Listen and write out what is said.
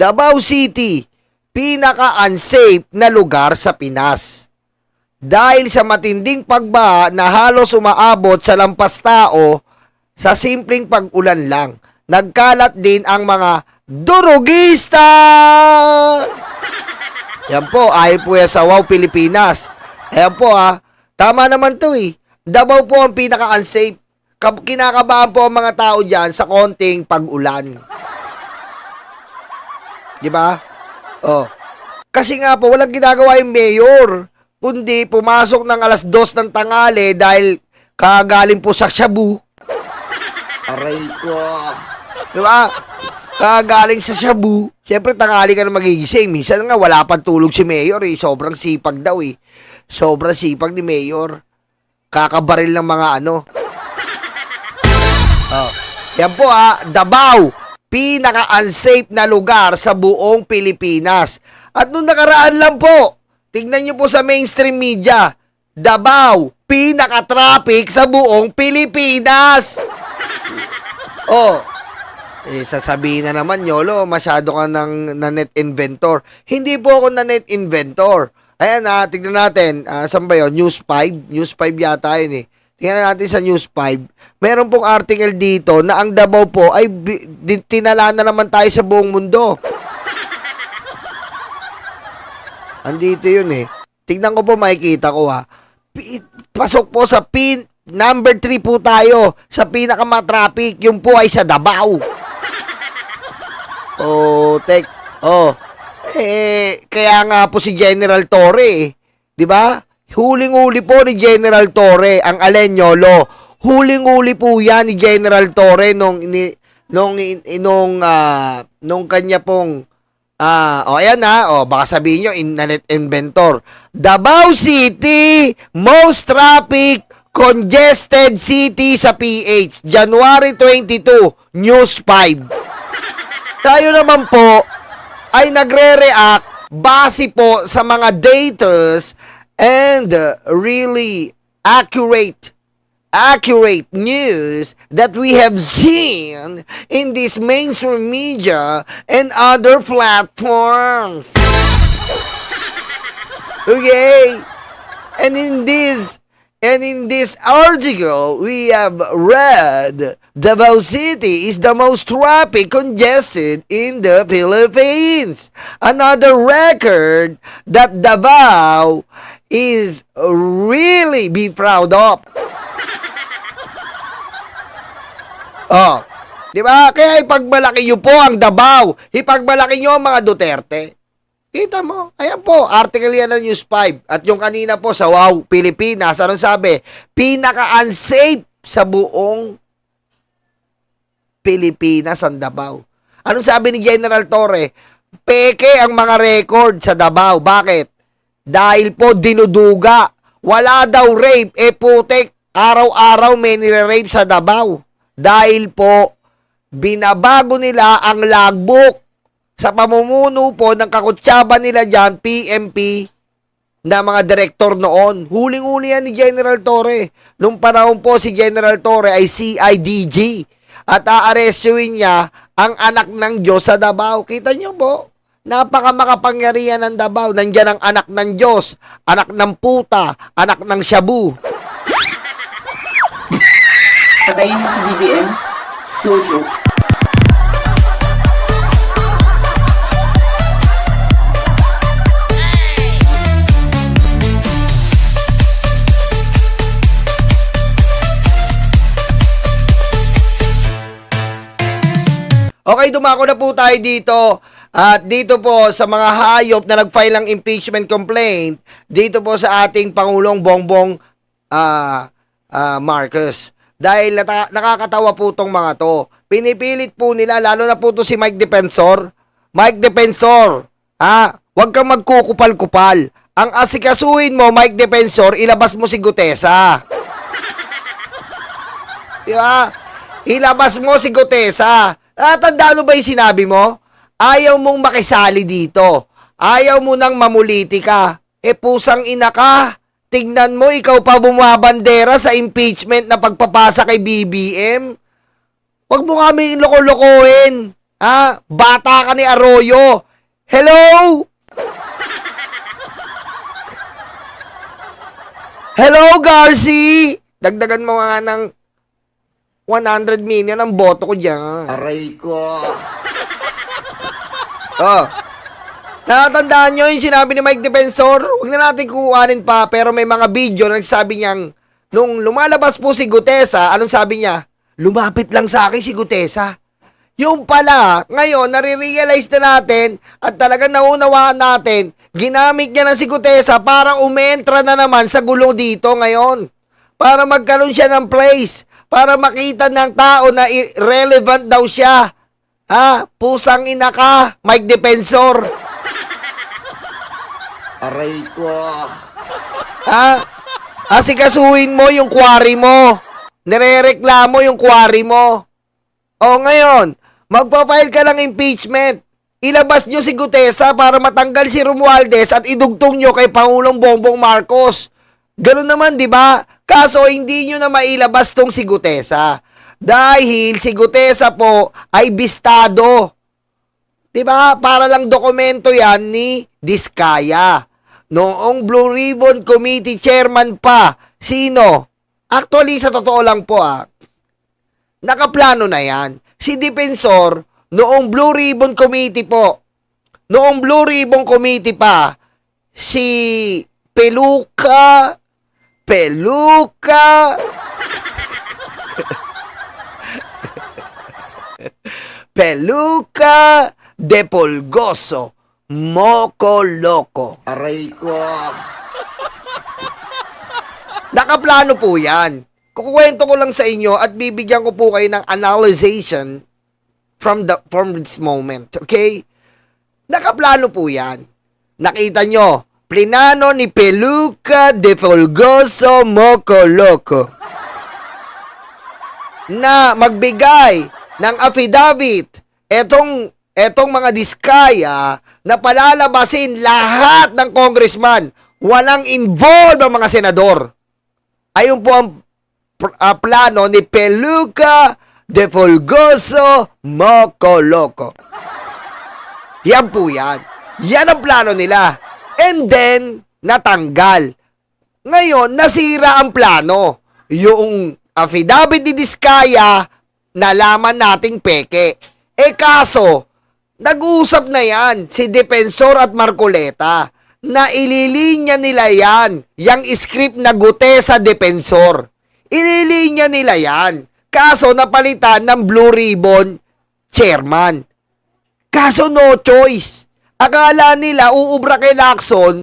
Davao City, pinaka-unsafe na lugar sa Pinas. Dahil sa matinding pagbaha na halos umaabot sa lampas tao sa simpleng pag-ulan lang. Nagkalat din ang mga durugista! Yan po, ayon po yan sa Wow Pilipinas. Ayan po tama naman to Davao po ang pinaka-unsafe. Kinakabahan po ang mga tao dyan sa konting pag-ulan. Diba? Oh. Kasi nga po, walang ginagawa yung mayor. Kundi pumasok ng alas 2 ng tanghali dahil kagaling po sa Shabu. Aray ko. Diba? Kagaling sa Shabu. Siyempre, tanghali ka na magigising. Minsan nga, wala pang tulog si mayor Sobrang sipag daw Sobrang sipag ni mayor. Kakabaril ng mga Oh. Yan po Davao, pinaka-unsafe na lugar sa buong Pilipinas. At nung nakaraan lang po, tingnan nyo po sa mainstream media, Davao, pinaka-traffic sa buong Pilipinas. Sasabihin na naman, Yolo, masyado ka ng net inventor. Hindi po ako na net inventor. Ayan tignan natin, saan ba yun? News 5? News 5 yata yun Tingnan natin sa News 5. Meron pong article dito na ang Davao po ay tinala na naman tayo sa buong mundo. Andito yun Tignan ko po, makikita ko Pasok po sa number 3 po tayo sa pinakamatraffic. Yung po ay sa Davao. Kaya nga po si General Torre di ba? Huling-huli po ni General Torre ang Alenyolo. Huling-huli po yan ni General Torre nung kanya pong ayan baka sabihin nyo net inventor. Davao City, most traffic congested city sa PH. January 22, News 5. Tayo naman po ay nagre-react base po sa mga datas and really accurate news that we have seen in this mainstream media and other platforms. Okay? And in this article, we have read Davao City is the most traffic congested in the Philippines. Another record that Davao is really be proud of. Di ba? Kaya ipagmalaki nyo po ang Davao. Ipagmalaki nyo ang mga Duterte. Kita mo? Ayan po, article yan ng News 5. At yung kanina po sa Wow Pilipinas, anong sabi? Pinaka-unsafe sa buong Pilipinas ang Davao. Anong sabi ni General Torre? Peke ang mga record sa Davao. Bakit? Dahil po dinuduga. Wala daw rape. Putek, araw-araw may nire-rape sa Davao. Dahil po, binabago nila ang logbook sa pamumuno po ng kakutsaba nila dyan, PMP, na mga direktor noon. Huling-huli yan ni General Torre. Nung panahon po si General Torre ay CIDG. At aarestuin niya ang anak ng Diyos sa Davao. Kita niyo po, napakamakapangyarihan ng Davao. Nandiyan ang anak ng Diyos, anak ng puta, anak ng shabu. Patayin mo si BBM. No joke. Okay, dumako na po tayo dito. At dito po sa mga hayop na nag-file ng impeachment complaint, dito po sa ating Pangulong Bongbong Marcos. Dahil nakakatawa po tong mga to. Pinipilit po nila, lalo na po to si Mike Defensor. Mike Defensor, huwag kang magkukupal-kupal. Ang asikasuhin mo, Mike Defensor, ilabas mo si Gutesa. Diba? Ilabas mo si Gutesa. Tandaan mo ba yung sinabi mo? Ayaw mong makisali dito. Ayaw mo nang mamuliti ka. Pusang ina ka. Tignan mo, ikaw pa bumabandera sa impeachment na pagpapasa kay BBM. Huwag mo kami loko-lokohin. Bata ka ni Arroyo. Hello? Hello, Garci? Dagdagan mo nga ng 100 million ang boto ko dyan. Aray ko. Oh. Nakatandaan nyo yung sinabi ni Mike Defensor? Huwag na natin kukuhanin pa, pero may mga video na nagsabi niyang, nung lumalabas po si Gutesa, anong sabi niya? Lumapit lang sa akin si Gutesa. Yung pala, ngayon, nare-realize na natin at talagang naunawaan natin, ginamit niya na si Gutesa para umentra na naman sa gulo dito ngayon. Para magkaroon siya ng place. Para makita ng tao na irrelevant daw siya. Pusang ina ka, Mike Defensor. Aray ko. Asikasuhin mo yung quarry mo. Nirereklamo yung quarry mo. O ngayon, magpa-file ka ng impeachment. Ilabas nyo si Gutesa para matanggal si Romualdez at idugtong nyo kay Pangulong Bongbong Marcos. Ganun naman, di ba? Kaso hindi nyo na mailabas tong si Gutesa. Dahil si Gutesa po ay bistado. Di ba? Para lang dokumento yan ni Diskaya. Noong Blue Ribbon Committee chairman pa, sino? Actually, sa totoo lang po nakaplano na yan. Si Defensor, noong Blue Ribbon Committee po, noong Blue Ribbon Committee pa, si Peluca de Polgoso, Moco Loco. Aray ko. Nakaplano po yan. Kukwento ko lang sa inyo at bibigyan ko po kayo ng analyzation from this moment. Okay? Nakaplano po yan. Nakita nyo, plinano ni Peluca de Folgoso Moco Loco na magbigay ng affidavit etong mga Diskaya na palalabasin lahat ng congressman. Walang involved ang mga senador. Ayun po ang plano ni Peluca de Folgoso Moco Loco. Yan po yan. Yan ang plano nila. And then, natanggal. Ngayon, nasira ang plano. Yung affidavit ni Diskaya, nalaman nating peke. Kaso, nag-uusap na yan si Defensor at Marcoleta na ililinya nila yan, yung script na Gutesa Defensor. Ililinya nila yan. Kaso napalitan ng Blue Ribbon chairman. Kaso no choice. Akala nila uubra kay Lacson